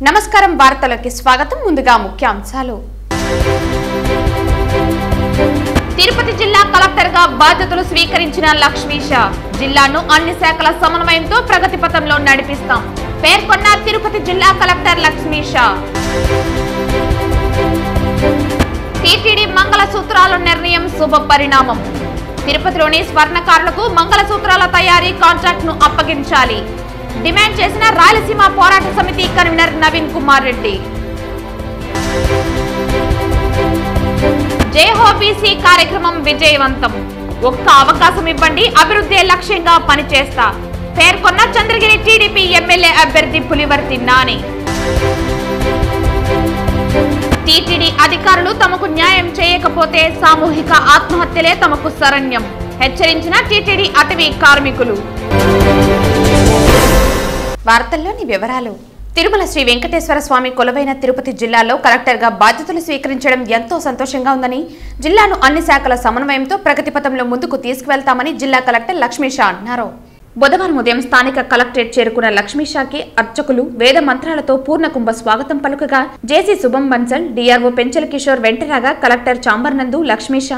నమస్కారం వార్తలకి స్వాగతం ముందుగా ముఖ్యాంశాలు తిరుపతి జిల్లా కలెక్టర్ గా బాధ్యతలు స్వీకరించిన లక్ష్మీష జిల్లాను అన్ని శాఖల సమన్వయంతో ప్రగతి పథంలో నడిపిస్తాం పేర్కొన్న తిరుపతి జిల్లా కలెక్టర్ లక్ష్మీష టీటీడీ మంగళసూత్రాల నిర్ణయం శుభ పరిణామం తిరుపతిలోని స్వర్ణకారులకు మంగళసూత్రాల తయారీ కాంట్రాక్ట్ ను అప్పగించాలి డిమాండ్ చేసిన రాయలసీమ పోరాట సమితి కన్వీనర్ నవీన్ కుమార్ రెడ్డి జేహోబీసీ కార్యక్రమం విజయవంతం ఒక్క అవకాశం ఇవ్వండి అభివృద్ధి లక్ష్యంగా పనిచేస్తా పేర్కొన్న చంద్రగిరి టీడీపీ ఎమ్మెల్యే అభ్యర్థి పులివర్తి నాని టీటీడీ అధికారులు తమకు న్యాయం చేయకపోతే సామూహిక ఆత్మహత్యలే తమకు శరణ్యం హెచ్చరించిన టీటీడీ అటవీ కార్మికులు. వార్తల్లోని వివరాలు. తిరుమల శ్రీ వెంకటేశ్వర స్వామి కొలువైన తిరుపతి జిల్లాలో కలెక్టర్ గా బాధ్యతలు స్వీకరించడం ఎంతో సంతోషంగా ఉందని, జిల్లాను అన్ని శాఖల సమన్వయంతో ప్రగతి పథంలో ముందుకు తీసుకువెళ్తామని జిల్లా కలెక్టర్ లక్ష్మీష అన్నారు. బుధవారం ఉదయం స్థానిక కలెక్టరేట్ చేరుకున్న లక్ష్మీషాకి అర్చకులు వేద మంత్రాలతో పూర్ణకుంభ స్వాగతం పలుకగా జేసీ శుభం బన్సల్, డిఆర్ఓ పెంచల కిషోర్ వెంటరాగా కలెక్టర్ చాంబర్ నందు లక్ష్మీష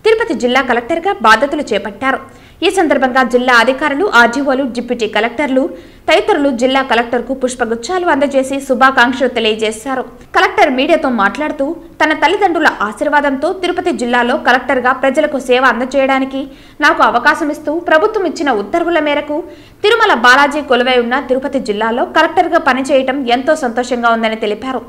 తిరుపతి జిల్లా కలెక్టర్ గా బాధ్యతలు చేపట్టారు. ఈ సందర్భంగా జిల్లా అధికారులు, ఆర్డీఓలు, డిప్యూటీ కలెక్టర్లు తదితరులు జిల్లా కలెక్టర్ కు పుష్పగుచ్చాలు అందజేసి శుభాకాంక్షలు తెలియజేశారు. కలెక్టర్ మీడియాతో మాట్లాడుతూ తన తల్లిదండ్రుల ఆశీర్వాదంతో తిరుపతి జిల్లాలో కలెక్టర్ గా ప్రజలకు సేవ అందజేయడానికి నాకు అవకాశం ఇస్తూ ప్రభుత్వం ఇచ్చిన ఉత్తర్వుల మేరకు తిరుమల బాలాజీ కొలువై ఉన్న తిరుపతి జిల్లాలో కలెక్టర్ గా పనిచేయడం ఎంతో సంతోషంగా ఉందని తెలిపారు.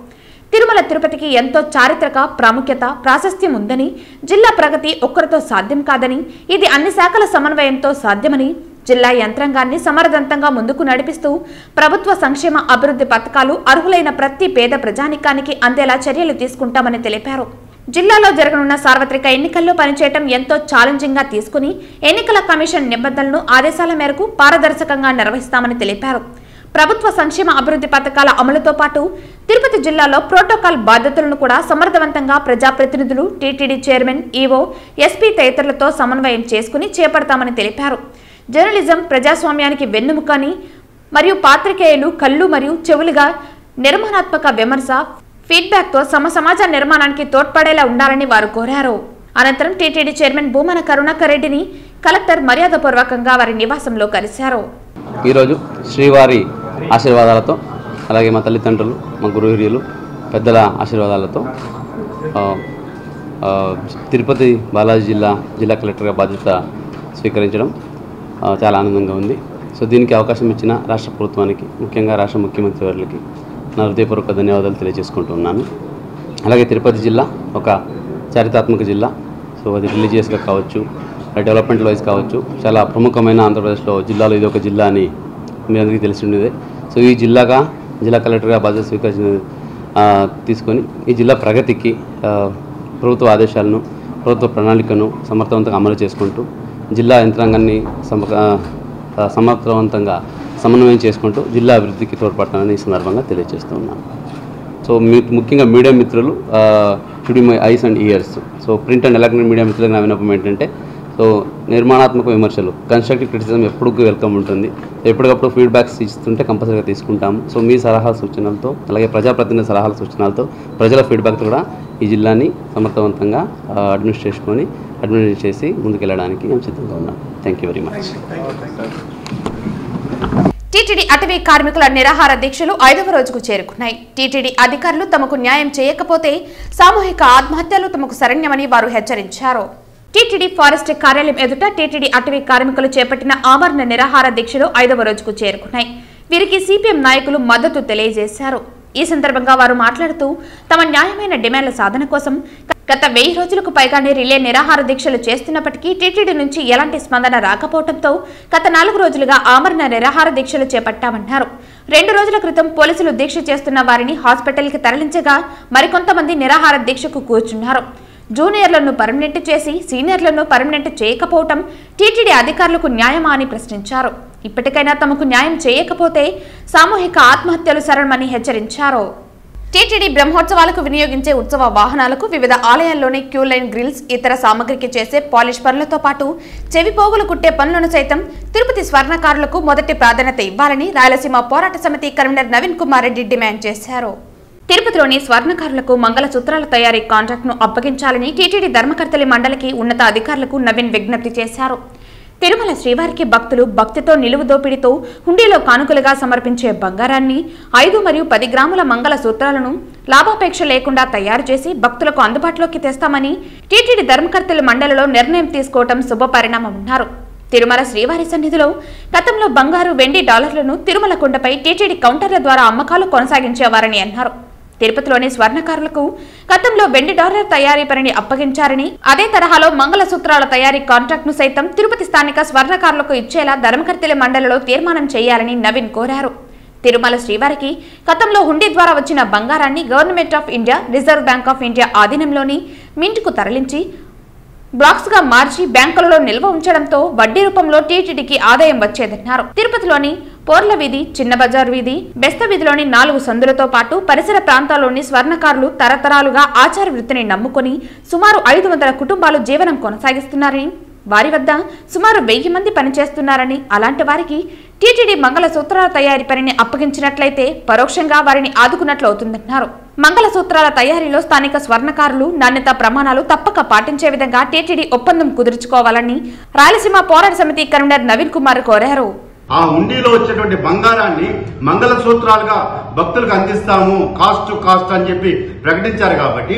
తిరుమల తిరుపతికి ఎంతో చారిత్రక ప్రాముఖ్యత, ప్రాశస్త్యం ఉందని, జిల్లా ప్రగతి ఒక్కరితో సాధ్యం కాదని, ఇది అన్ని శాఖల సమన్వయంతో సాధ్యమని, జిల్లా యంత్రాంగాన్ని సమర్థవంతంగా ముందుకు నడిపిస్తూ ప్రభుత్వ సంక్షేమ అభివృద్ధి పథకాలు అర్హులైన ప్రతి పేద ప్రజానికానికి అందేలా చర్యలు తీసుకుంటామని తెలిపారు. జిల్లాలో జరగనున్న సార్వత్రిక ఎన్నికల్లో పనిచేయడం ఎంతో ఛాలెంజింగ్ గా తీసుకుని ఎన్నికల కమిషన్ నిబంధనలను, ఆదేశాల మేరకు పారదర్శకంగా నిర్వహిస్తామని తెలిపారు. ప్రభుత్వ సంక్షేమ అభివృద్ధి పథకాల అమలుతో పాటు తిరుపతి జిల్లాలో ప్రోటోకాల్ బాధ్యతలను కూడా సమర్థవంతంగా ప్రజాప్రతినిధులు, టీటీడీ చైర్మన్, ఈవో, ఎస్పీ తదితరులతో సమన్వయం చేసుకుని చేపడతామని తెలిపారు. జర్నలిజం ప్రజాస్వామ్యానికి వెన్నెముకని మరియు పాత్రికేయులు కళ్ళు మరియు చెవులుగా నిర్మాణాత్మక విమర్శ, ఫీడ్బ్యాక్తో సమాజ నిర్మాణానికి తోడ్పడేలా ఉండాలని వారు కోరారు. అనంతరం టీటీడీ చైర్మన్ భూమన కరుణాకర్ రెడ్డిని కలెక్టర్ మర్యాదపూర్వకంగా వారి నివాసంలో కలిశారు. ఈరోజు శ్రీవారి ఆశీర్వాదాలతో, అలాగే మా తల్లిదండ్రులు, మా గురుహిర్యులు పెద్దల ఆశీర్వాదాలతో తిరుపతి బాలాజీ జిల్లా కలెక్టర్గా బాధ్యత స్వీకరించడం చాలా ఆనందంగా ఉంది. సో దీనికి అవకాశం ఇచ్చిన రాష్ట్ర ప్రభుత్వానికి, ముఖ్యంగా రాష్ట్ర ముఖ్యమంత్రి వారికి నా హృదయపూర్వక ధన్యవాదాలు తెలియజేసుకుంటున్నాను. అలాగే తిరుపతి జిల్లా ఒక చారిత్రాత్మక జిల్లా. సో అది రిలీజియస్గా కావచ్చు, డెవలప్మెంట్ వైజ్ కావచ్చు, చాలా ప్రముఖమైన ఆంధ్రప్రదేశ్లో జిల్లాలో ఇది ఒక జిల్లా అని మీ అందరికీ తెలిసి ఉండేదే. సో ఈ జిల్లా కలెక్టర్గా బాధ్యత స్వీకరించిన తీసుకొని ఈ జిల్లా ప్రగతికి ప్రభుత్వ ఆదేశాలను, ప్రభుత్వ ప్రణాళికను సమర్థవంతంగా అమలు చేసుకుంటూ జిల్లా యంత్రాంగాన్ని సమర్థవంతంగా సమన్వయం చేసుకుంటూ జిల్లా అభివృద్ధికి తోడ్పడతానని ఈ సందర్భంగా తెలియజేస్తూ ఉన్నాను. సో ముఖ్యంగా మీడియా మిత్రులు should be my eyes and years. So print and electronic media మిత్రులకు నా విన్నపం ఏంటంటే, సో నిర్మాణాత్మక విమర్శలు, కన్స్ట్రక్టివ్ క్రిటిసిజం ఎప్పుడు వెల్కమ్ ఉంటుంది. ఎప్పటికప్పుడు ఫీడ్బ్యాక్స్ ఇస్తుంటే కంపల్సరీగా తీసుకుంటాము. సో మీ సలహా సూచనలతో, అలాగే ప్రజాప్రతినిధి సలహాల సూచనలతో, ప్రజల ఫీడ్బ్యాక్తో కూడా ఈ జిల్లాని సమర్థవంతంగా అడ్మినిస్ట్రేట్ చేసి ముందుకెళ్ళడానికి మేము సిద్ధంగా ఉన్నాం. Thank you very much. TTD అటవీ కార్మికుల నిరాహార దీక్షలు 5వ రోజుకు చేరుకున్నాయి. టీటీడీ అధికారులు తమకు న్యాయం చేయకపోతే సామూహిక ఆత్మహత్యలు తమకు శరణ్యమని వారు హెచ్చరించారు. టీటీడీ ఫారెస్ట్ కార్యాలయం ఎదుట టీటీడీ అటవీ కార్మికులు చేపట్టిన ఆమరణ నిరాహార దీక్షలు 5వ రోజుకు చేరుకున్నాయి. వీరికి సిపిఎం నాయకులు మద్దతు తెలియజేశారు. ఈ సందర్భంగా వారు మాట్లాడుతూ తమ న్యాయమైన డిమాండ్ల సాధన కోసం గత 1000 రోజులకు పైగానే రిలే నిరాహార దీక్షలు చేస్తున్నప్పటికీ టీటీడీ నుంచి ఎలాంటి స్పందన రాకపోవడంతో గత 4 రోజులుగా ఆమరణ నిరాహార దీక్షలు చేపట్టామన్నారు. 2 రోజుల క్రితం పోలీసులు దీక్ష చేస్తున్న వారిని హాస్పిటల్కి తరలించగా మరికొంతమంది నిరాహార దీక్షకు కూర్చున్నారు. జూనియర్లను పర్మనెంట్ చేసి సీనియర్లను పర్మనెంట్ చేయకపోవటం టీటీడీ అధికారులకు న్యాయమా అని ప్రశ్నించారు. ఇప్పటికైనా తమకు న్యాయం చేయకపోతే సామూహిక ఆత్మహత్యలు శరణమని హెచ్చరించారు. టీటీడీ బ్రహ్మోత్సవాలకు వినియోగించే ఉత్సవ వాహనాలకు వివిధ ఆలయాల్లోని క్యూ లైన్ గ్రిల్స్, ఇతర సామగ్రికి చేసే పాలిష్ పనులతో పాటు చెవి పోగులు కుట్టే పనులను సైతం తిరుపతి స్వర్ణకారులకు మొదటి ప్రాధాన్యత ఇవ్వాలని రాయలసీమ పోరాట సమితి కన్వీనర్ నవీన్ కుమార్ రెడ్డి డిమాండ్ చేశారు. తిరుపతిలోని స్వర్ణకారులకు మంగళసూత్రాల తయారీ కాంట్రాక్ట్ను అప్పగించాలని టీటీడీ ధర్మకర్తలి మండలికి ఉన్నత అధికారులకు నవీన్ విజ్ఞప్తి చేశారు. తిరుమల శ్రీవారికి భక్తులు భక్తితో నిలువు దోపిడితో హుండీలో కానుకలుగా సమర్పించే బంగారాన్ని 5 మరియు 10 గ్రాముల మంగళ సూత్రాలను లాభాపేక్ష లేకుండా తయారు చేసి భక్తులకు అందుబాటులోకి తెస్తామని టీటీడీ ధర్మకర్తల మండలిలో నిర్ణయం తీసుకోవడం శుభపరిణామమన్నారు. తిరుమల శ్రీవారి సన్నిధిలో గతంలో బంగారు, వెండి, డాలర్లను తిరుమల కొండపై టీటీడీ కౌంటర్ల ద్వారా అమ్మకాలు కొనసాగించేవారని అన్నారు. తిరుపతిలోని స్వర్ణకారులకు గతంలో వెండి డాలర్ తయారీ పనిని అప్పగించారని, అదే తరహాలో మంగళసూత్రాల తయారీ కాంట్రాక్ట్ ను సైతం తిరుపతి స్థానిక స్వర్ణకారులకు ఇచ్చేలా ధర్మకర్తల మండలిలో తీర్మానం చేయాలని నవీన్ కోరారు. తిరుమల శ్రీవారికి గతంలో హుండీ ద్వారా వచ్చిన బంగారాన్ని government of India, Reserve Bank of India ఆధీనంలోని మింట్కు తరలించి బ్లాక్స్ గా మార్చి బ్యాంకులలో నిల్వ ఉంచడంతో వడ్డీ రూపంలో టీటీడీకి ఆదాయం వచ్చేదన్నారు. తిరుపతిలోని పోర్ల వీధి, చిన్న బజార్ వీధి, బెస్త వీధిలోని 4 సందులతో పాటు పరిసర ప్రాంతాల్లోని స్వర్ణకారులు తరతరాలుగా ఆచార వృత్తిని నమ్ముకుని సుమారు 500 కుటుంబాలు జీవనం కొనసాగిస్తున్నారని, వారి వద్ద సుమారు 1000 మంది పనిచేస్తున్నారని, అలాంటి వారికి టీటీడీ మంగళసూత్రాల తయారీ పనిని అప్పగించినట్లయితే పరోక్షంగా వారిని ఆదుకున్నట్లు అవుతుందన్నారు. మంగళసూత్రాల తయారీలో స్థానిక స్వర్ణకారులు నాణ్యత ప్రమాణాలు తప్పక పాటించే విధంగా టీటీడీ ఒప్పందం కుదుర్చుకోవాలని రాయలసీమ పోరాట సమితి కన్వీనర్ నవీన్ కుమార్ కోరారు. ఆ హుండీలో వచ్చేటువంటి బంగారాన్ని మంగళసూత్రాలుగా భక్తులకు అందిస్తాము, కాస్ట్ టు కాస్ట్ అని చెప్పి ప్రకటించారు. కాబట్టి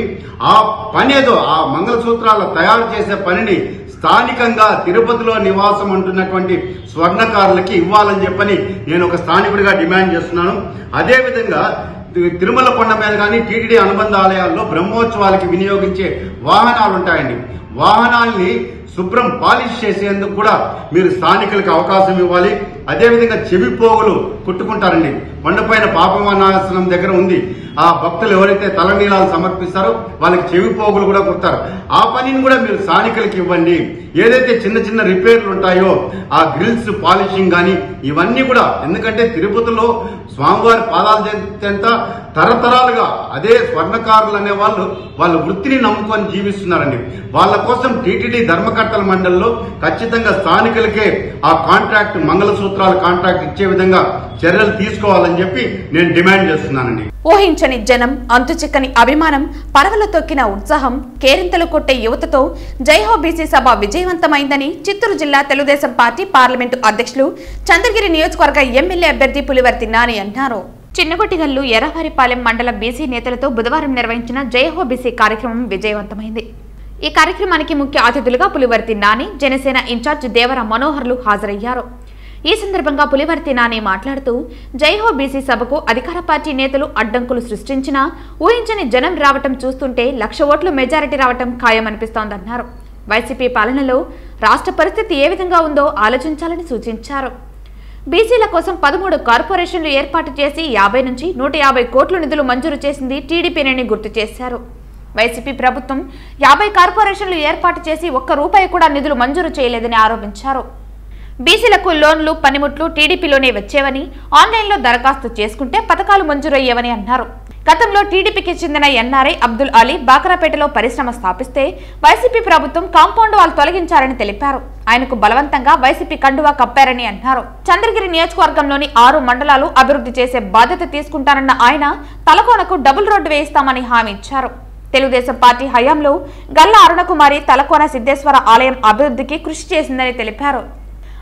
ఆ పని ఏదో ఆ మంగళసూత్రాల తయారు చేసే పనిని స్థానికంగా తిరుపతిలో నివాసం ఉంటున్నటువంటి స్వర్ణకారులకి ఇవ్వాలని చెప్పని నేను ఒక స్థానికుడిగా డిమాండ్ చేస్తున్నాను. అదేవిధంగా తిరుమల కొండ మీద కానీ టీటీడీ అనుబంధ ఆలయాల్లో బ్రహ్మోత్సవాలకి వినియోగించే వాహనాలు ఉంటాయండి. వాహనాల్ని శుభ్రం పాలిష్ చేసేందుకు కూడా మీరు స్థానికులకు అవకాశం ఇవ్వాలి. అదేవిధంగా చెవి పోగులు కుట్టుకుంటారండి. కొండపైన పాపమానాశనం దగ్గర ఉంది. ఆ భక్తులు ఎవరైతే తలనీలాలు సమర్పిస్తారో వాళ్ళకి చెవి పోగులు కూడా కుడతారు. ఆ పనిని కూడా మీరు స్థానికులకి ఇవ్వండి. ఏదైతే చిన్న చిన్న రిపేర్లు ఉంటాయో ఆ గ్రిల్స్ పాలిషింగ్ కానీ ఇవన్నీ కూడా, ఎందుకంటే తిరుపతిలో స్వామివారి పాదాలు చెంత తరతరాలుగా అదే స్వర్ణకారులు అనే వాళ్ళ వృత్తిని నమ్ముకొని జీవిస్తున్నారండి. వాళ్ళ కోసం టీటీడీ ధర్మకర్తల మండలిలో ఖచ్చితంగా స్థానికులకే ఆ కాంట్రాక్ట్ మంగళసూత్రాల కాంట్రాక్ట్ ఇచ్చే విధంగా చర్యలు తీసుకోవాలని చెప్పి నేను డిమాండ్ చేస్తున్నానండి. ఊహించని జనం, అంతుచిక్కని అభిమానం, పడవలు తొక్కిన ఉత్సాహం, కేరింతలు కొట్టే యువతతో జైహో బీసీ సభ విజయవంతమైందని చిత్తూరు జిల్లా తెలుగుదేశం పార్టీ పార్లమెంటు అధ్యక్షులు, చంద్రగిరి నియోజకవర్గ ఎమ్మెల్యే అభ్యర్థి పులివర్తి నాని అన్నారు. చిన్నగొట్టిగల్లు ఎర్రవారిపాలెం మండల బీసీ నేతలతో బుధవారం నిర్వహించిన జైహో బీసీ కార్యక్రమం విజయవంతమైంది. ఈ కార్యక్రమానికి ముఖ్య అతిథులుగా పులివర్తి నాని, జనసేన ఇన్ఛార్జ్ దేవర మనోహర్లు హాజరయ్యారు. ఈ సందర్భంగా పులివర్తి నాని మాట్లాడుతూ, జైహో బీసీ సభకు అధికార పార్టీ నేతలు అడ్డంకులు సృష్టించినా ఊహించని జనం రావటం చూస్తుంటే 1,00,000 ఓట్లు మెజారిటీ రావటం ఖాయమనిపిస్తోందన్నారు. వైసీపీ పాలనలో రాష్ట్ర పరిస్థితి ఏ విధంగా ఉందో ఆలోచించాలని సూచించారు. బీసీల కోసం 13 కార్పొరేషన్లు ఏర్పాటు చేసి 50 నుంచి 150 కోట్ల నిధులు మంజూరు చేసింది టీడీపీనని గుర్తు చేశారు. వైసీపీ ప్రభుత్వం 50 కార్పొరేషన్లు ఏర్పాటు చేసి ₹1 కూడా నిధులు మంజూరు చేయలేదని ఆరోపించారు. బీసీలకు లోన్లు, పనిముట్లు టీడీపీలోనే వచ్చేవని, ఆన్లైన్లో దరఖాస్తు చేసుకుంటే పథకాలు మంజూరయ్యేవని అన్నారు. గతంలో టీడీపీకి చెందిన ఎన్ఆర్ఐ అబ్దుల్ అలీ బాకరాపేటలో పరిశ్రమ స్థాపిస్తే వైసీపీ ప్రభుత్వం కాంపౌండ్ వాల్ తొలగించారని తెలిపారు. ఆయనకు బలవంతంగా వైసీపీ కండువా కప్పారని అన్నారు. చంద్రగిరి నియోజకవర్గంలోని 6 మండలాలు అభివృద్ధి చేసే బాధ్యత తీసుకుంటారన్న ఆయన తలకోనకు డబుల్ రోడ్డు వేయిస్తామని హామీ ఇచ్చారు. తెలుగుదేశం పార్టీ హయాంలో గల్లా అరుణకుమారి తలకోన సిద్ధేశ్వర ఆలయం అభివృద్ధికి కృషి చేసిందని తెలిపారు.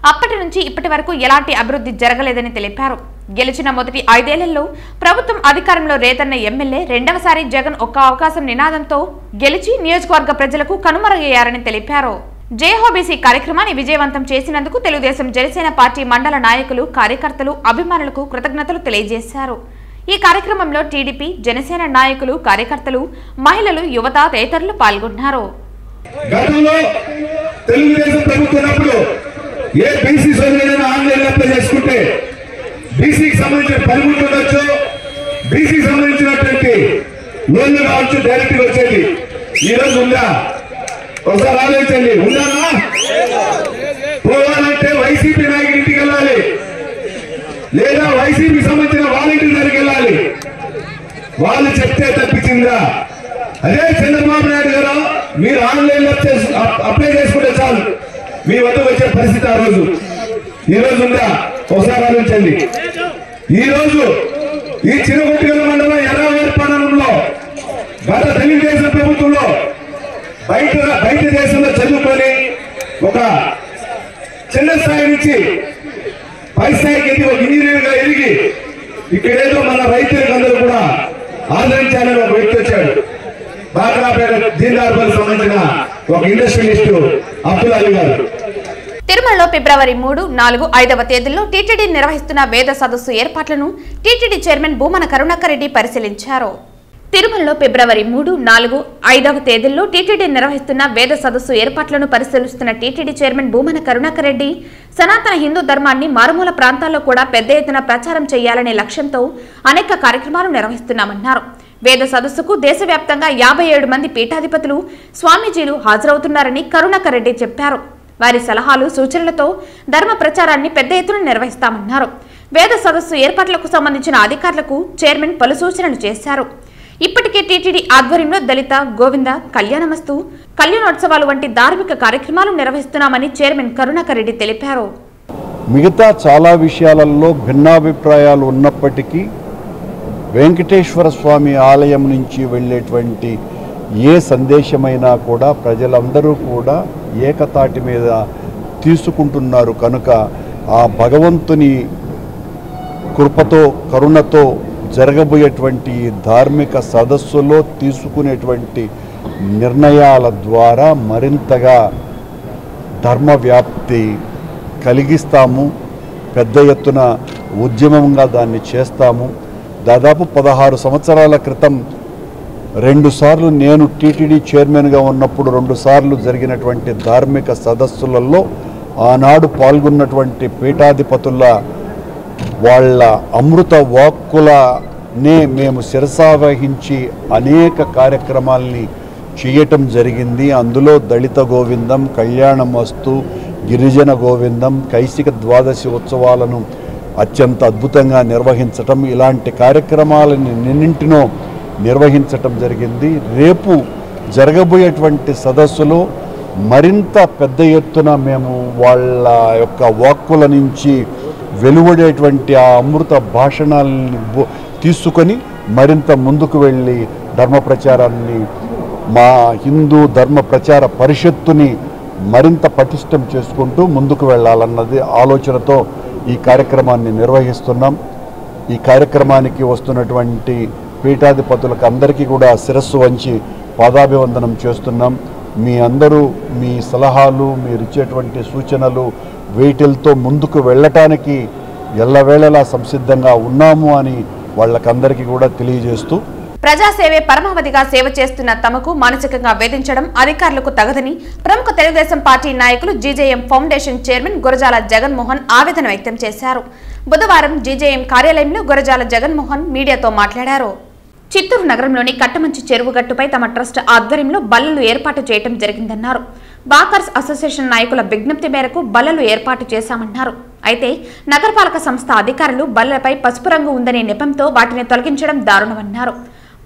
అప్పటి నుంచి ఇప్పటి వరకు ఎలాంటి అభివృద్ధి జరగలేదని తెలిపారు. గెలిచిన మొదటి 5 ఏళ్లలో ప్రభుత్వం అధికారంలో రేతన్న ఎమ్మెల్యే రెండవసారి జగన్ ఒక్క అవకాశం నినాదంతో గెలిచి నియోజకవర్గ ప్రజలకు కనుమరుగయ్యారని తెలిపారు. జేహోబీసీ కార్యక్రమాన్ని విజయవంతం చేసినందుకు తెలుగుదేశం, జనసేన పార్టీ మండల నాయకులు, కార్యకర్తలు, అభిమానులకు కృతజ్ఞతలు తెలియజేశారు. ఈ కార్యక్రమంలో టీడీపీ, జనసేన నాయకులు, కార్యకర్తలు, మహిళలు, యువత తదితరులు పాల్గొన్నారు. ఏ బీసీ సోదరులైనా ఆన్లైన్ అప్లై చేసుకుంటే బీసీకి సంబంధించిన పనిముట్లు ఉండొచ్చు, బీసీకి సంబంధించినటువంటి లోన్లు కావచ్చు, డైరెక్ట్ గా వచ్చేది. ఈ రోజు ఉందా? ఒకసారి ఆలోచించండి. ఉందా? పోవాలంటే వైసీపీ నాయకుడి ఇంటికి వెళ్ళాలి, లేదా వైసీపీకి సంబంధించిన వాలంటీర్ దగ్గరికి వెళ్ళాలి. వాళ్ళు చెప్తే తప్పించిందా? అదే చంద్రబాబు నాయుడు గారు మీరు ఆన్లైన్ లో అప్లై చేసుకుంటే చాలు మీ వద్దకు వచ్చే పరిస్థితి ఆ రోజు. ఈ రోజు ఉందా? ఒకసారి ఆలోచించండి. ఈ రోజు ఈ చిరుగొట్టిగల మండలం ఎర్రవేర్పాడంలో గత తెలుగుదేశం ప్రభుత్వంలో బయట దేశంలో చదువుకొని ఒక చిన్న స్థాయి నుంచి పై స్థాయికి ఎదిగి ఒక ఇంజనీర్ గా ఎదిగి ఇక్కడేదో మన రైతులకు అందరూ కూడా ఆదరించాలని ఒక వ్యక్తి వచ్చాడు. బాగ్రాపేట దీన్దార్పల్లి సంబంధించిన ఒక ఇండస్ట్రియలిస్ట్ అబ్దుల్ అలీ గారు. తిరుమలలో ఫిబ్రవరి 3, 4, 5వ తేదీల్లో టీటీడీ నిర్వహిస్తున్న వేద సదస్సు ఏర్పాట్లను టీటీడీ చైర్మన్ భూమన కరుణాకర్ రెడ్డి పరిశీలించారు. తిరుమలలో ఫిబ్రవరి 3, 4, 5వ తేదీల్లో టీటీడీ నిర్వహిస్తున్న వేద సదస్సు ఏర్పాట్లను పరిశీలిస్తున్న టీటీడీ చైర్మన్ భూమన కరుణాకర్ రెడ్డి సనాతన హిందూ ధర్మాన్ని మారుమూల ప్రాంతాల్లో కూడా పెద్ద ఎత్తున ప్రచారం చేయాలనే లక్ష్యంతో అనేక కార్యక్రమాలు నిర్వహిస్తున్నామన్నారు. వేద సదస్సుకు దేశవ్యాప్తంగా 57 మంది పీఠాధిపతులు, స్వామీజీలు హాజరవుతున్నారని కరుణాకర్ రెడ్డి చెప్పారు. వారి సలహాలు, సూచనలతో ధర్మ ప్రచారాన్ని పెద్ద ఎత్తున నిర్వహిస్తామన్నారు. వేద సదస్సు ఏర్పాట్లకు సంబంధించిన అధికారులకు చైర్మన్ పలు సూచనలు చేశారు. ఇప్పటికే టీటీడీ ఆధ్వర్యంలో దళిత, గోవింద, కళ్యాణమస్తు, కళ్యాణోత్సవాలు వంటి ధార్మిక కార్యక్రమాలు నిర్వహిస్తున్నామని చైర్మన్ కరుణాకర్ రెడ్డి తెలిపారు. మిగతా చాలా విషయాలలో భిన్నాభిప్రాయాలు ఉన్నప్పటికీ వెంకటేశ్వర స్వామి ఆలయం నుంచి వెళ్ళేటువంటి ఏ సందేశమైనా కూడా ప్రజలందరూ కూడా ఏకతాటి మీద తీసుకుంటున్నారు కనుక ఆ భగవంతుని కృపతో, కరుణతో జరగబోయేటువంటి ధార్మిక సదస్సులో తీసుకునేటువంటి నిర్ణయాల ద్వారా మరింతగా ధర్మ వ్యాప్తి కలిగిస్తాము. పెద్ద ఎత్తున ఉద్యమంగా దాన్ని చేస్తాము. దాదాపు 16 సంవత్సరాల క్రితం 2 సార్లు నేను టీటీడీ చైర్మన్గా ఉన్నప్పుడు 2 సార్లు జరిగినటువంటి ధార్మిక సదస్సులలో ఆనాడు పాల్గొన్నటువంటి పీఠాధిపతుల వాళ్ళ అమృత వాక్కులనే మేము శిరసావహించి అనేక కార్యక్రమాల్ని చేయటం జరిగింది. అందులో దళిత గోవిందం, కళ్యాణమస్తు, గిరిజన గోవిందం, కైసిక ద్వాదశి ఉత్సవాలను అత్యంత అద్భుతంగా నిర్వహించటం, ఇలాంటి కార్యక్రమాలని నిన్నింటినో నిర్వహించటం జరిగింది. రేపు జరగబోయేటువంటి సదస్సులో మరింత పెద్ద ఎత్తున మేము వాళ్ళ యొక్క వాక్కుల నుంచి వెలువడేటువంటి ఆ అమృత భాషణాలని తీసుకొని మరింత ముందుకు వెళ్ళి ధర్మ ప్రచారాన్ని, మా హిందూ ధర్మ ప్రచార పరిషత్తుని మరింత పటిష్టం చేసుకుంటూ ముందుకు వెళ్ళాలన్నది ఆలోచనతో ఈ కార్యక్రమాన్ని నిర్వహిస్తున్నాం. ఈ కార్యక్రమానికి వస్తున్నటువంటి పీఠాధిపతులకు అందరికీ కూడా శిరస్సు వంచి పాదాభివందనం చేస్తున్నాం. మీ అందరూ మీ సలహాలు, మీరు ఇచ్చేటువంటి సూచనలు వీటితో ముందుకు వెళ్ళటానికి ఎల్లవేళలా సంసిద్ధంగా ఉన్నాము అని వాళ్ళకందరికీ కూడా తెలియజేస్తూ, ప్రజాసేవే పరమావధిగా సేవ చేస్తున్న తమకు మానసికంగా వేధించడం అధికారులకు తగదని ప్రముఖ తెలుగుదేశం పార్టీ నాయకులు GJM foundation chairman Gurajala Jaganmohan ఆవేదన వ్యక్తం చేశారు. బుధవారం జీజేఎం కార్యాలయంలో గురజాల జగన్మోహన్ మీడియాతో మాట్లాడారు. చిత్తూరు నగరంలోని కట్టమంచి చెరువు గట్టుపై తమ ట్రస్ట్ ఆధ్వర్యంలో బల్లలు ఏర్పాటు చేయడం జరిగిందన్నారు. బాకర్స్ అసోసియేషన్ నాయకుల విజ్ఞప్తి మేరకు బల్లలు ఏర్పాటు చేశామన్నారు. అయితే నగరపాలక సంస్థ అధికారులు బల్లలపై పసుపు రంగు ఉందనే నెపంతో వాటిని తొలగించడం దారుణమన్నారు.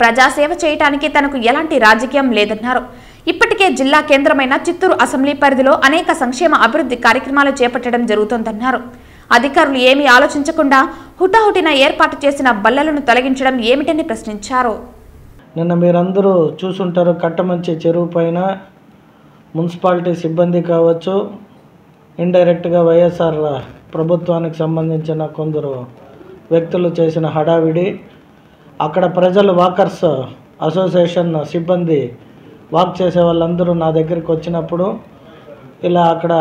ప్రజాసేవ చేయడానికి తనకు ఎలాంటి రాజకీయం లేదన్నారు. ఇప్పటికే జిల్లా కేంద్రమైన చిత్తూరు అసెంబ్లీ పరిధిలో అనేక సంక్షేమ అభివృద్ధి కార్యక్రమాలు చేపట్టడం జరుగుతోందన్నారు. అధికారులు ఏమీ ఆలోచించకుండా హుటాహుటిన ఏర్పాటు చేసిన బల్లలను తొలగించడం ఏమిటని ప్రశ్నించారు. నిన్న మీరందరూ చూసుంటారు, కట్టమంచి చెరువు పైన మున్సిపాలిటీ సిబ్బంది కావచ్చు, ఇండైరెక్ట్గా వైఎస్ఆర్ ప్రభుత్వానికి సంబంధించిన కొందరు వ్యక్తులు చేసిన హడావిడి. అక్కడ ప్రజలు వాకర్స్ అసోసియేషన్ సిబ్బంది వాక్ చేసే వాళ్ళందరూ నా దగ్గరికి వచ్చినప్పుడు ఇలా అక్కడ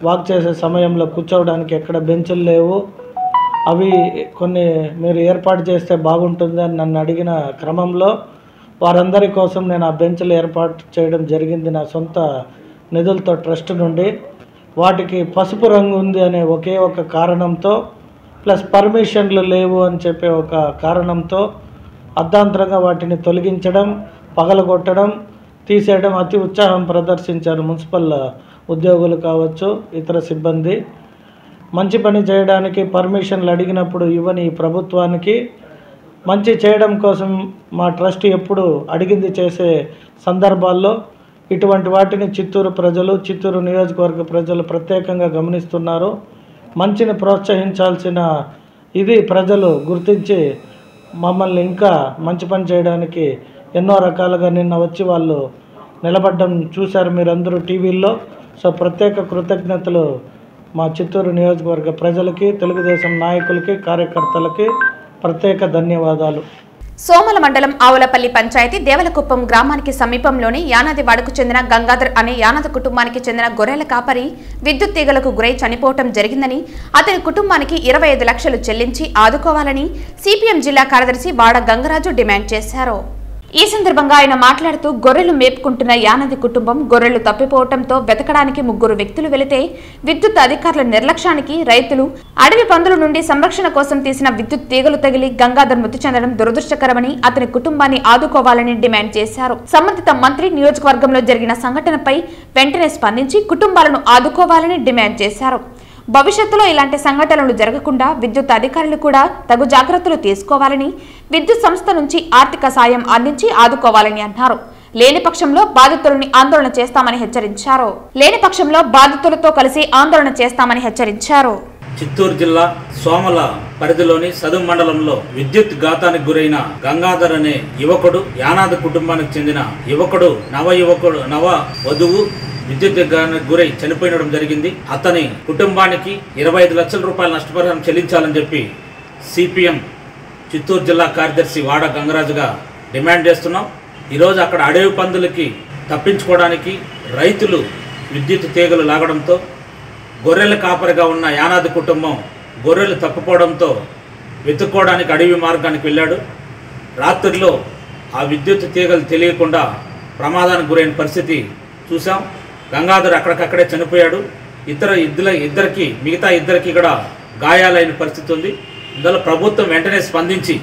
వాక్ చేసే సమయంలో కూర్చోవడానికి ఎక్కడ బెంచులు లేవు, అవి కొన్ని మీరు ఏర్పాటు చేస్తే బాగుంటుంది అని నన్ను అడిగిన క్రమంలో వారందరి కోసం నేను ఆ బెంచ్లు ఏర్పాటు చేయడం జరిగింది నా సొంత నిధులతో ట్రస్ట్ నుండి. వాటికి పసుపు రంగు ఉంది అనే ఒకే ఒక కారణంతో, ప్లస్ పర్మిషన్లు లేవు అని చెప్పే ఒక కారణంతో అర్ధాంతరంగా వాటిని తొలగించడం, పగలగొట్టడం, తీసేయడం అతి ఉత్సాహం ప్రదర్శించారు మున్సిపల్ ఉద్యోగులు కావచ్చు, ఇతర సిబ్బంది. మంచి పని చేయడానికి పర్మిషన్లు అడిగినప్పుడు ఇవ్వని ఈ ప్రభుత్వానికి మంచి చేయడం కోసం మా ట్రస్ట్ ఎప్పుడు అడిగింది చేసే సందర్భాల్లో ఇటువంటి వాటిని చిత్తూరు ప్రజలు, చిత్తూరు నియోజకవర్గ ప్రజలు ప్రత్యేకంగా గమనిస్తున్నారు. మంచిని ప్రోత్సహించాల్సిన ఇది ప్రజలు గుర్తించి మమ్మల్ని ఇంకా మంచి పని చేయడానికి ఎన్నో రకాలుగా నిన్న వచ్చి వాళ్ళు నిలబడ్డం చూశారు మీరందరూ టీవీల్లో. సో ప్రత్యేక కృతజ్ఞతలు మా చిత్తూరు నియోజకవర్గ ప్రజలకి, తెలుగుదేశం నాయకులకి, కార్యకర్తలకి ప్రత్యేక ధన్యవాదాలు. సోమల మండలం ఆవులపల్లి పంచాయతీ దేవలకుప్పం గ్రామానికి సమీపంలోని యానాది వాడకు చెందిన గంగాధర్ అనే యానాది కుటుంబానికి చెందిన గొర్రెల కాపరి విద్యుత్ తీగలకు గురై చనిపోవటం జరిగిందని, అతని కుటుంబానికి 25 లక్షలు చెల్లించి ఆదుకోవాలని సిపిఎం జిల్లా కార్యదర్శి వాడ గంగరాజు డిమాండ్ చేశారు. ఈ సందర్భంగా ఆయన మాట్లాడుతూ గొర్రెలు మేపుకుంటున్న యానది కుటుంబం గొర్రెలు తప్పిపోవడంతో వెతకడానికి 3 వ్యక్తులు వెళితే విద్యుత్ అధికారుల నిర్లక్ష్యానికి రైతులు అడవి పందుల నుండి సంరక్షణ కోసం తీసిన విద్యుత్ తీగలు తగిలి గంగాధర్ మృతి చెందడం దురదృష్టకరమని అతని కుటుంబాన్ని ఆదుకోవాలని డిమాండ్ చేశారు. సంబంధిత మంత్రి నియోజకవర్గంలో జరిగిన సంఘటనపై వెంటనే స్పందించి కుటుంబాలను ఆదుకోవాలని డిమాండ్ చేశారు. భవిష్యత్తులో ఇలాంటి సంఘటనలు జరగకుండా విద్యుత్ అధికారులు కూడా తగు జాగ్రత్తలు తీసుకోవాలని, విద్యుత్ సంస్థ నుంచి ఆర్థిక సాయం అందించి ఆదుకోవాలని అన్నారు. లేని పక్షంలో బాధితులని ఆందోళన చేస్తామని హెచ్చరించారు. చిత్తూరు జిల్లా సోమల పరిధిలోని సదుం మండలంలో విద్యుత్ ఘాతానికి గురైన గంగాధర్ అనే యువకుడు, యానాది కుటుంబానికి చెందిన యువకుడు, నవ వధువు విద్యుత్ గురై చనిపోయినడం జరిగింది. అతని కుటుంబానికి 25 లక్షల రూపాయల నష్టపరిహారం చెల్లించాలని చెప్పి సిపిఎం చిత్తూరు జిల్లా కార్యదర్శి వాడ గంగరాజుగా డిమాండ్ చేస్తున్నాం. ఈరోజు అక్కడ అడవి పందులకి తప్పించుకోవడానికి రైతులు విద్యుత్ తీగలు లాగడంతో గొర్రెల కాపరిగా ఉన్న యానాది కుటుంబం గొర్రెలు తప్పిపోవడంతో వెతుక్కోవడానికి అడవి మార్గానికి వెళ్ళాడు. రాత్రిలో ఆ విద్యుత్ తీగలు తెలియకుండా ప్రమాదానికి గురైన పరిస్థితి చూసాం. గంగాధర్ అక్కడికక్కడే చనిపోయాడు. మిగతా ఇద్దరికి కూడా గాయాలైన పరిస్థితి ఉంది. ఇందులో ప్రభుత్వం వెంటనే స్పందించి,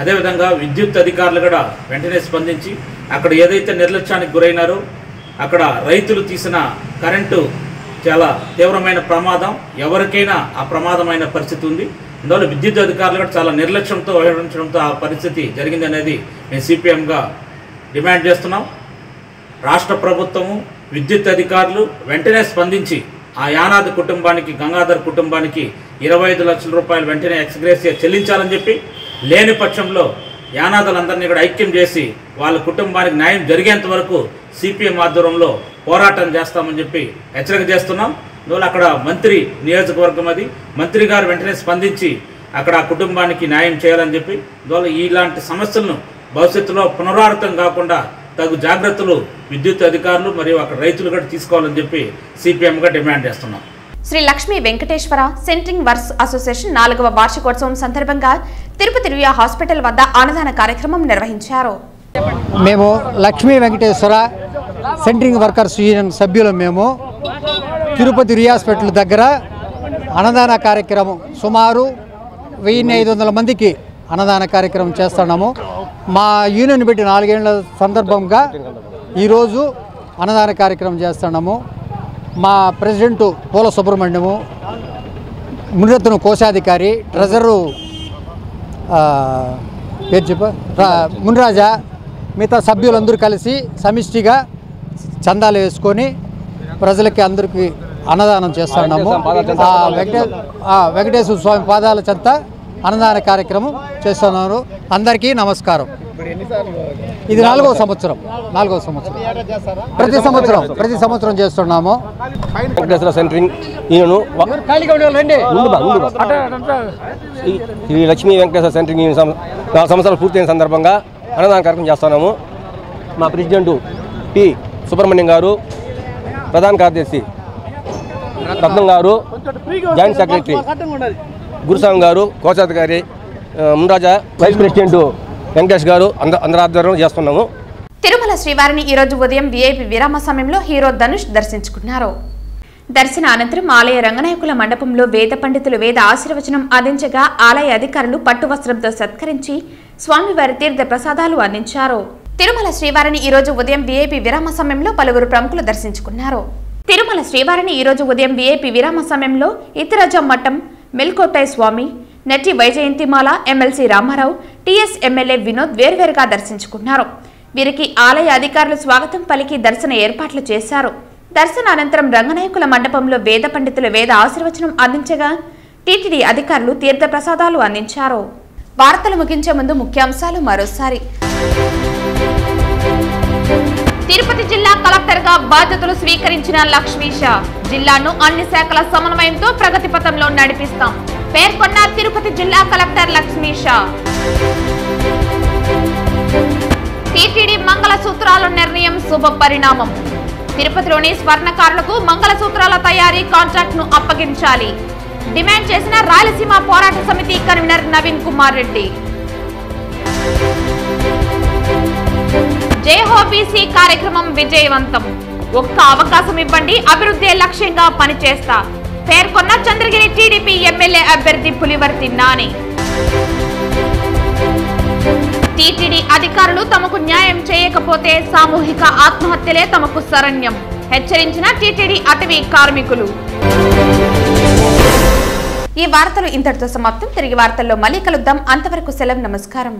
అదేవిధంగా విద్యుత్ అధికారులు కూడా వెంటనే స్పందించి అక్కడ ఏదైతే నిర్లక్ష్యానికి గురైనారో అక్కడ రైతులు తీసిన కరెంటు చాలా తీవ్రమైన ప్రమాదం, ఎవరికైనా ఆ ప్రమాదమైన పరిస్థితి ఉంది. ఇందులో విద్యుత్ అధికారులు కూడా చాలా నిర్లక్ష్యంతో వ్యవహరించడంతో ఆ పరిస్థితి జరిగింది అనేది మేము సిపిఎంగా డిమాండ్ చేస్తున్నాం. రాష్ట్ర ప్రభుత్వము, విద్యుత్ అధికారులు వెంటనే స్పందించి ఆ యానాది కుటుంబానికి, గంగాధర్ కుటుంబానికి 25 లక్షల రూపాయలు వెంటనే ఎక్స్గ్రేసియా చెల్లించాలని చెప్పి, లేని పక్షంలో యానాదులందరినీ కూడా ఐక్యం చేసి వాళ్ళ కుటుంబానికి న్యాయం జరిగేంత వరకు సిపిఎం ఆధ్వర్యంలో పోరాటం చేస్తామని చెప్పి హెచ్చరిక చేస్తున్నాం. అందువల్ల అక్కడ మంత్రి నియోజకవర్గం అది, మంత్రి గారు వెంటనే స్పందించి అక్కడ ఆ కుటుంబానికి న్యాయం చేయాలని చెప్పి, అందువల్ల ఇలాంటి సమస్యలను భవిష్యత్తులో పునరావృతం కాకుండా తగు జాగ్రత్తలు విద్యుత్ అధికారులు మరియు అక్కడ రైతులు కూడా తీసుకోవాలని చెప్పి సిపిఎంగా డిమాండ్ చేస్తున్నాం. Shri Lakshmi Venkateswara centring works association 4వ వార్షికోత్సవం సందర్భంగా తిరుపతి రుయా హాస్పిటల్ వద్ద అన్నదాన కార్యక్రమం నిర్వహించారు. మేము Lakshmi Venkateswara centring workers union సభ్యులు మేము తిరుపతి రుయా హాస్పిటల్ దగ్గర అన్నదాన కార్యక్రమం సుమారు 1500 మందికి అన్నదాన కార్యక్రమం చేస్తున్నాము. మా యూనియన్ పెట్టి 4 ఏళ్ల సందర్భంగా ఈరోజు అన్నదాన కార్యక్రమం చేస్తున్నాము. మా ప్రెసిడెంటు పూల సుబ్రహ్మణ్యము, మునిరత్నం కోశాధికారి, ట్రెజరు మునిరాజా, మిగతా సభ్యులందరూ కలిసి సమిష్టిగా చందాలు వేసుకొని ప్రజలకి అందరికీ అన్నదానం చేస్తున్నాము. వెంకటేశ్వర స్వామి పాదాల చెంత అన్నదాన కార్యక్రమం చేస్తున్నారు. అందరికీ నమస్కారం. ఇది 4వ సంవత్సరం. ప్రతి సంవత్సరం చేస్తున్నాము. వెంకటేశ్వర సెంట్రింగ్ ఈ లక్ష్మీ వెంకటేశ్వర సెంట్రింగ్ 4 సంవత్సరాలు పూర్తయిన సందర్భంగా అన్నదాన కార్యక్రమం చేస్తున్నాము. మా ప్రెసిడెంట్ పి సుబ్రహ్మణ్యం గారు, ప్రధాన కార్యదర్శి రత్నం గారు, జాయింట్ సెక్రటరీ గురుస్వామి గారు, కోశాధికారి మున్రాజా, వైస్ ప్రెసిడెంట్ వెంకటేష్ గారు అందరి ఆధ్వర్యంలో చేస్తున్నాము. తిరుమల శ్రీవారిని ఈరోజు ఉదయం విఐపి విరామ సమయంలో హీరో ధనుష్ దర్శించుకున్నారు. దర్శన అనంతరం ఆలయ రంగనాయకుల మండపంలో వేద పండితులు వేద ఆశీర్వచనం అందించగా ఆలయ అధికారులు పట్టు వస్త్రంతో సత్కరించి స్వామివారి తీర్థ ప్రసాదాలు అందించారు. తిరుమల శ్రీవారిని ఈరోజు ఉదయం విఐపి విరామ సమయంలో పలువురు ప్రముఖులు దర్శించుకున్నారు. తిరుమల శ్రీవారిని ఈరోజు ఉదయం విఐపి విరామ సమయంలో ఇతిరాజం మఠం మెల్కోటాయ్ స్వామి, నటి Vyjayanthimala, MLC Ramarao, TS MLA Vinod వేర్వేరుగా దర్శించుకున్నారు. వీరికి ఆలయ అధికారులు స్వాగతం పలికి దర్శన ఏర్పాట్లు చేశారు. దర్శన అనంతరం రంగనాయకుల మండపంలో వేద పండితులు వేద ఆశీర్వచనం అందించగా టీటీడీ అధికారులు తీర్థ ప్రసాదాలు అందించారు. వార్తలు ముగించే ముందు ముఖ్యాంశాలు మరోసారి. తిరుపతి జిల్లా కలెక్టర్ గా బాధ్యతలు స్వీకరించిన లక్ష్మీష. జిల్లాను అన్ని శాఖల సమన్వయంతో ప్రగతి పథంలో నడిపిస్తాం పేర్కొన్న తిరుపతి జిల్లా కలెక్టర్ లక్ష్మీష. టీటీడీ మంగళసూత్రాల నిర్ణయం శుభ పరిణామం. తిరుపతిలోని స్వర్ణకారులకు మంగళసూత్రాల తయారీ కాంట్రాక్ట్ ను అప్పగించాలి డిమాండ్ చేసిన రాయలసీమ పోరాట సమితి కన్వీనర్ నవీన్ కుమార్ రెడ్డి. జేహోబీసీ కార్యక్రమం విజయవంతం. ఒక్క అవకాశం ఇవ్వండి, అభివృద్ధి లక్ష్యంగా పనిచేస్తా పేర్కొన్న చంద్రగిరి టీడీపీ ఎమ్మెల్యే అభ్యర్థి పులివర్తి నాని. టీటీడీ అధికారులు తమకు న్యాయం చేయకపోతే సామూహిక ఆత్మహత్యలే తమకు శరణ్యం హెచ్చరించిన టీటీడీ అటవీ కార్మికులు. ఈ వార్తలు ఇంతటితో సమాప్తం. తిరిగి వార్తల్లో మళ్ళీ కలుద్దాం. అంతవరకు సెలవు. నమస్కారం.